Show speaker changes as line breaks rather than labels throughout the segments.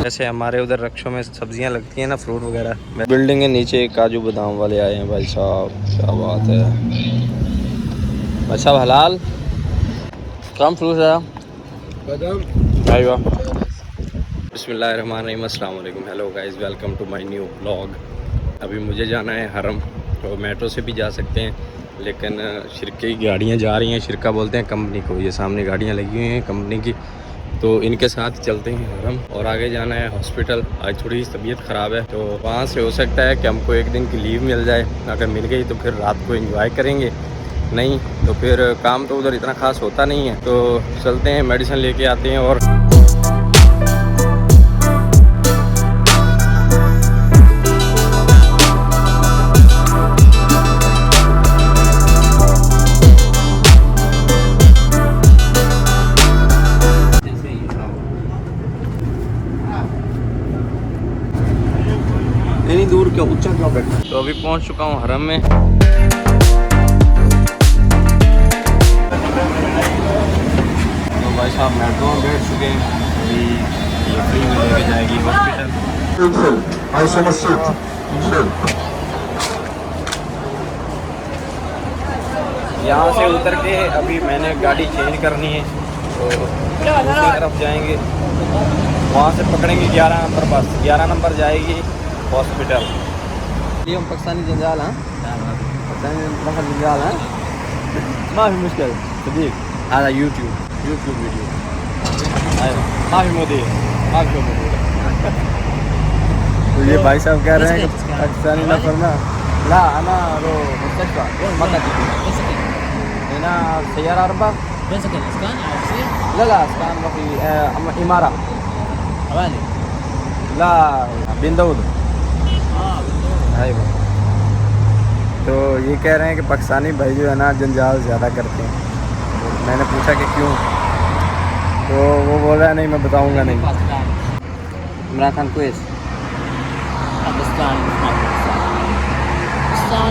जैसे हमारे उधर रक्षों में सब्जियां लगती हैं ना, फ्रूट वगैरह। बिल्डिंग के नीचे काजू बादाम वाले आए हैं भाई साहब, क्या बात है भाई साहब। हलाल कम फ्रूट है भाई वाह। बिस्मिल्लाहिर्रहमानिर्रहीम, अस्सलाम वालेकुम, hello guys, welcome to my new blog. अभी मुझे जाना है हरम, तो मेट्रो से भी जा सकते हैं, लेकिन शिरके की गाड़ियाँ जा रही हैं। शिरका बोलते हैं कंपनी को, ये सामने गाड़ियाँ लगी हुई हैं कंपनी की, तो इनके साथ चलते हैं हरम। और आगे जाना है हॉस्पिटल। आज थोड़ी तबीयत ख़राब है, तो वहाँ से हो सकता है कि हमको एक दिन की लीव मिल जाए। अगर मिल गई तो फिर रात को एंजॉय करेंगे, नहीं तो फिर काम तो उधर इतना ख़ास होता नहीं है। तो चलते हैं, मेडिसिन लेके आते हैं। और इतनी दूर क्यों, ऊंचा क्यों बैठा। तो अभी पहुंच चुका हूं हरम में। तो भाई साहब मेट्रो में बैठ चुके हैं, अभी ये फ्री में लेके जाएगी हॉस्पिटल। यहाँ से उतर के अभी मैंने गाड़ी चेंज करनी है, तो दूसरी तरफ जाएंगे, वहाँ से पकड़ेंगे 11 नंबर बस। 11 नंबर जाएगी हॉस्पिटल। ये हम पाकिस्तानी जंजाल हैं, पाकिस्तानी जंजाल हैं, माफ़ी मुश्किल सदीक आधा यूट्यूब वीडियो माफ़ी मोदी, माफ़ी मोदी। तो ये भाई साहब कह रहे हैं कि पाकिस्तानी ना करना ला अना रो मुस्तशफा मत ना सैयारा अरबा ला ला स्कान वफी इमारा ला बिन दाऊद। तो ये कह रहे हैं कि पाकिस्तानी भाई जो है ना जंजाल ज़्यादा करते हैं। तो मैंने पूछा कि क्यों, तो वो बोल रहा है नहीं मैं बताऊंगा नहीं। इमरान खान क्वेस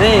नहीं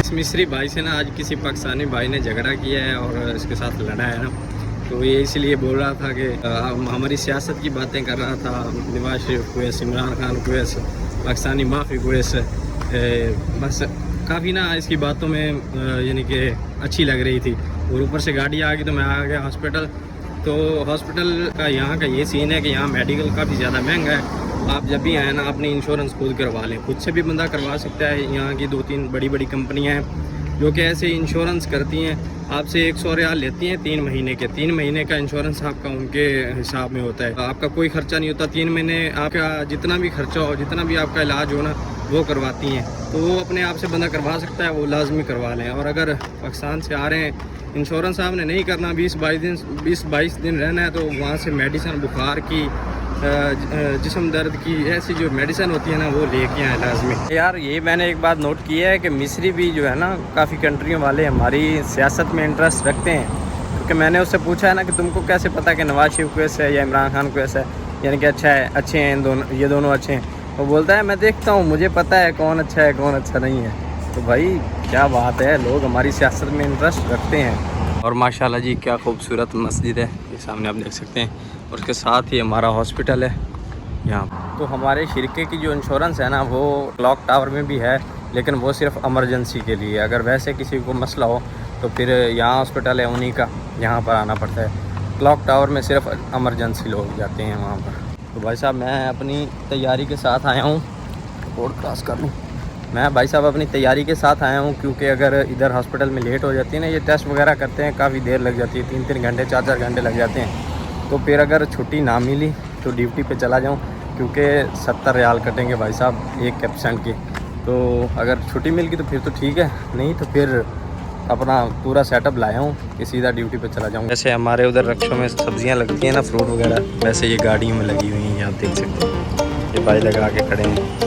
इस मिस्री भाई से ना आज किसी पाकिस्तानी भाई ने झगड़ा किया है और इसके साथ लड़ा है ना, तो ये इसलिए बोल रहा था कि हमारी सियासत की बातें कर रहा था। नवाज शरीफ कुवैस, इमरान खान कुवैस, पाकिस्तानी माफ़ी कुवैस, बस काफ़ी ना इसकी बातों में यानी कि अच्छी लग रही थी। और ऊपर से गाड़ी आ गई तो मैं आ गया हॉस्पिटल। तो हॉस्पिटल का यहाँ का ये सीन है कि यहाँ मेडिकल काफ़ी ज़्यादा महंगा है। आप जब भी आए ना अपनी इंश्योरेंस खुद करवा लें, खुद से भी बंदा करवा सकता है। यहाँ की 2-3 बड़ी कंपनियाँ हैं जो कि ऐसे इंश्योरेंस करती हैं, आपसे 100 रियाल लेती हैं 3 महीने के। 3 महीने का इंश्योरेंस आपका उनके हिसाब में होता है, आपका कोई खर्चा नहीं होता। 3 महीने आपका जितना भी खर्चा हो, जितना भी आपका इलाज हो ना, वो करवाती हैं। तो वो अपने आप से बंदा करवा सकता है, वो लाजमी करवा लें। और अगर पाकिस्तान से आ रहे हैं, इंश्योरेंस आपने नहीं करना, 20-22 दिन रहना है, तो वहाँ से मेडिसिन बुखार की, जिस्म दर्द की ऐसी जो मेडिसिन होती है ना, वो लेके आए लाजमी। यार ये मैंने एक बात नोट की है कि मिस्री भी जो है ना काफ़ी कंट्रियों वाले हमारी सियासत में इंटरेस्ट रखते हैं। क्योंकि मैंने उससे पूछा है ना कि तुमको कैसे पता कि नवाज शरीफ कुवैस है या इमरान खान कुवैस है, यानी कि अच्छा है, अच्छे हैं दोनों, ये दोनों अच्छे हैं। वो बोलता है मैं देखता हूँ, मुझे पता है कौन अच्छा है कौन अच्छा नहीं है।
तो भाई क्या बात है, लोग हमारी सियासत में इंटरेस्ट रखते हैं। और माशाल्लाह जी क्या खूबसूरत मस्जिद है, ये सामने आप देख सकते हैं। और उसके साथ ही हमारा हॉस्पिटल है यहाँ। तो हमारे शिरके की जो इंश्योरेंस है ना, वो क्लॉक टावर में भी है, लेकिन वो सिर्फ इमरजेंसी के लिए। अगर वैसे किसी को मसला हो तो फिर यहाँ हॉस्पिटल है उन्हीं का, यहाँ पर आना पड़ता है। क्लॉक टावर में सिर्फ इमरजेंसी लोग जाते हैं वहाँ पर। तो भाई साहब मैं अपनी तैयारी के साथ आया हूँ, रोड क्रॉस कर लूँ। मैं भाई साहब अपनी तैयारी के साथ आया हूँ, क्योंकि अगर इधर हॉस्पिटल में लेट हो जाती है ना, ये टेस्ट वगैरह करते हैं, काफ़ी देर लग जाती है, 3-3 घंटे 4-4 घंटे लग जाते हैं। तो फिर अगर छुट्टी ना मिली तो ड्यूटी पे चला जाऊँ, क्योंकि 70 रियाल कटेंगे भाई साहब एक एब्सेंट के। तो अगर छुट्टी मिल गई तो फिर तो ठीक है, नहीं तो फिर अपना पूरा सेटअप लाया हूँ कि सीधा ड्यूटी पे चला जाऊँ। जैसे हमारे उधर रक्षों में सब्जियाँ लगती हैं ना, फ्रूट वगैरह, वैसे ये गाड़ी में लगी हुई हैं, आप देख सकते हैं। ये भाई लगा के खड़े हैं।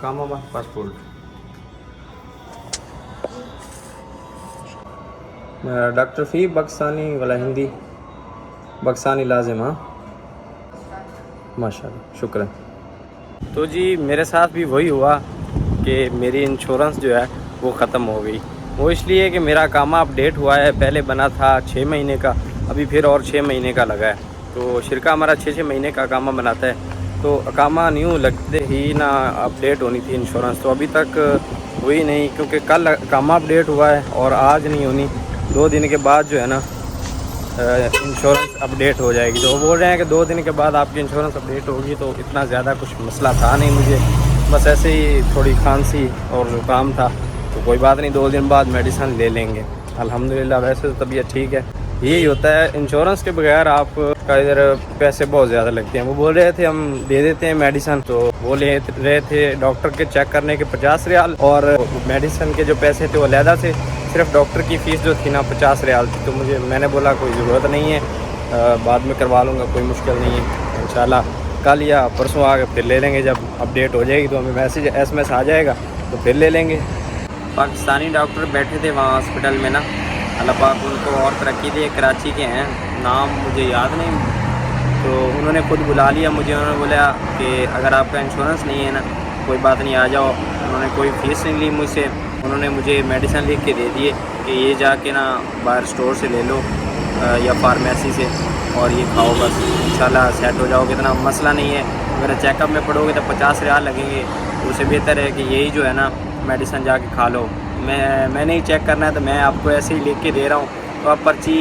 काम पासपोर्ट डॉक्टर फ़ी पाकिस्तानी वाला हिंदी पाकिस्तानी लाजिम। हाँ माशाल्लाह शुक्र। तो जी मेरे साथ भी वही हुआ कि मेरी इंश्योरेंस जो है वो ख़त्म हो गई। वो इसलिए कि मेरा कामा अपडेट हुआ है, पहले बना था 6 महीने का, अभी फिर और 6 महीने का लगा है। तो शिरका हमारा 6-6 महीने का कामा बनाता है, तो अकामा न्यू लगते ही ना अपडेट होनी थी इंश्योरेंस, तो अभी तक हुई नहीं, क्योंकि कल अकामा अपडेट हुआ है और आज नहीं होनी। 2 दिन के बाद जो है ना इंश्योरेंस अपडेट हो जाएगी। तो वो बोल रहे हैं कि 2 दिन के बाद आपकी इंश्योरेंस अपडेट होगी। तो इतना ज़्यादा कुछ मसला था नहीं मुझे, बस ऐसे ही थोड़ी खांसी और ज़ुकाम था, तो कोई बात नहीं, 2 दिन बाद मेडिसिन ले लेंगे अल्हम्दुलिल्लाह। वैसे तो तबीयत ठीक है। यही होता है इंश्योरेंस के बगैर आपका इधर पैसे बहुत ज़्यादा लगते हैं। वो बोल रहे थे हम दे देते हैं मेडिसिन, तो वो ले रहे थे डॉक्टर के चेक करने के 50 रियाल, और मेडिसिन के जो पैसे थे वो अलहदा से, सिर्फ डॉक्टर की फ़ीस जो थी ना 50 रियाल थी। तो मैंने बोला कोई ज़रूरत नहीं है, बाद में करवा लूँगा, कोई मुश्किल नहीं है। इंशाल्लाह कल या परसों आके फिर ले लेंगे, जब अपडेट हो जाएगी तो हमें मैसेज SMS आ जाएगा तो फिर ले लेंगे। पाकिस्तानी डॉक्टर बैठे थे वहाँ हॉस्पिटल में ना, अल्लाह पाक उनको और तरक्की दे। कराची के हैं, नाम मुझे याद नहीं, तो उन्होंने खुद बुला लिया मुझे। उन्होंने बोला कि अगर आपका इंश्योरेंस नहीं है ना, कोई बात नहीं, आ जाओ। उन्होंने कोई फ़ीस नहीं ली मुझसे, उन्होंने मुझे मेडिसिन लिख के दे दिए कि ये जाके ना बाहर स्टोर से ले लो या फार्मेसी से, और ये खाओ, बस इंशाल्लाह सेट हो जाओगे, इतना मसला नहीं है। अगर चेकअप में पड़ोगे तो 50 रियाल लगेंगे, तो उससे बेहतर है कि यही जो है ना मेडिसिन जाके खा लो। मैंने ही चेक करना है, तो मैं आपको ऐसे ही लिख के दे रहा हूँ, तो आप पर्ची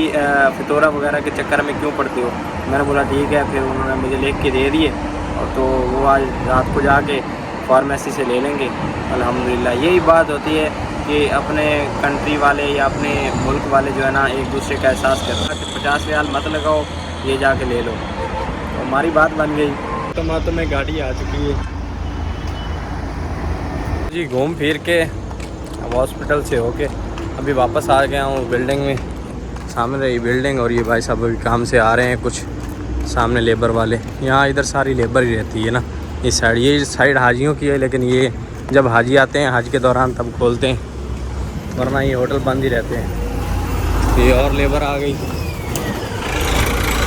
फितोरा वगैरह के चक्कर में क्यों पड़ते हो। मैंने बोला ठीक है, फिर उन्होंने मुझे लिख के दे दिए, और तो वो आज रात को जाके फार्मेसी से ले लेंगे अल्हम्दुलिल्लाह। यही बात होती है कि अपने कंट्री वाले या अपने मुल्क वाले जो है ना एक दूसरे का एहसास करना कि 50 रियाल मत लगाओ, ये जाके ले लो। तो हमारी बात बन गई। तो में गाड़ी आ चुकी है जी, घूम फिर के अब हॉस्पिटल से होके अभी वापस आ गया हूँ बिल्डिंग में। सामने रही बिल्डिंग, और ये भाई साहब अभी काम से आ रहे हैं कुछ, सामने लेबर वाले। यहाँ इधर सारी लेबर ही रहती है ना, इस साइड, ये साइड हाजियों की है, लेकिन ये जब हाजी आते हैं हज के दौरान तब खोलते हैं, वरना ये होटल बंद ही रहते हैं। ये और लेबर आ गई,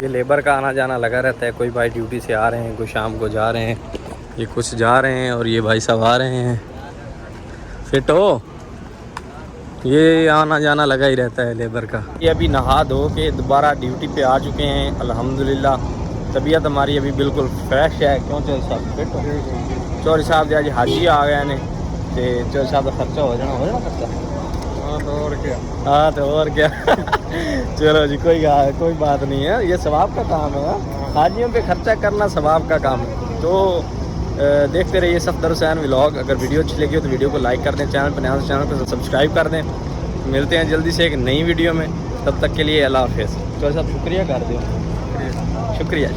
ये लेबर का आना जाना लगा रहता है। कोई भाई ड्यूटी से आ रहे हैं, कोई शाम को जा रहे हैं, ये कुछ जा रहे हैं, और ये भाई साहब आ रहे हैं। फिट हो, ये आना जाना लगा ही रहता है लेबर का। ये अभी नहा धो के दोबारा ड्यूटी पे आ चुके हैं अल्हम्दुलिल्लाह। तबीयत हमारी अभी बिल्कुल फ्रेश है। क्यों चौधरी साहब फिट हो? चौधरी साहब आज हाजी आ गए ने, तो चौधरी साहब का खर्चा हो जाना खर्चा। हाँ तो और क्या चलो जी, कोई बात नहीं है, ये सवाब का काम है। हाजियों पे खर्चा करना सवाब का काम है। तो देखते रहिए सफदर हुसैन व्लॉग। अगर वीडियो अच्छी लगी हो तो वीडियो को लाइक कर दें, चैनल पर नया हो चैनल को सब्सक्राइब कर दें। मिलते हैं जल्दी से एक नई वीडियो में, तब तक के लिए अल्लाह हाफ़िज़। तो साहब शुक्रिया कर दें। शुक्रिया।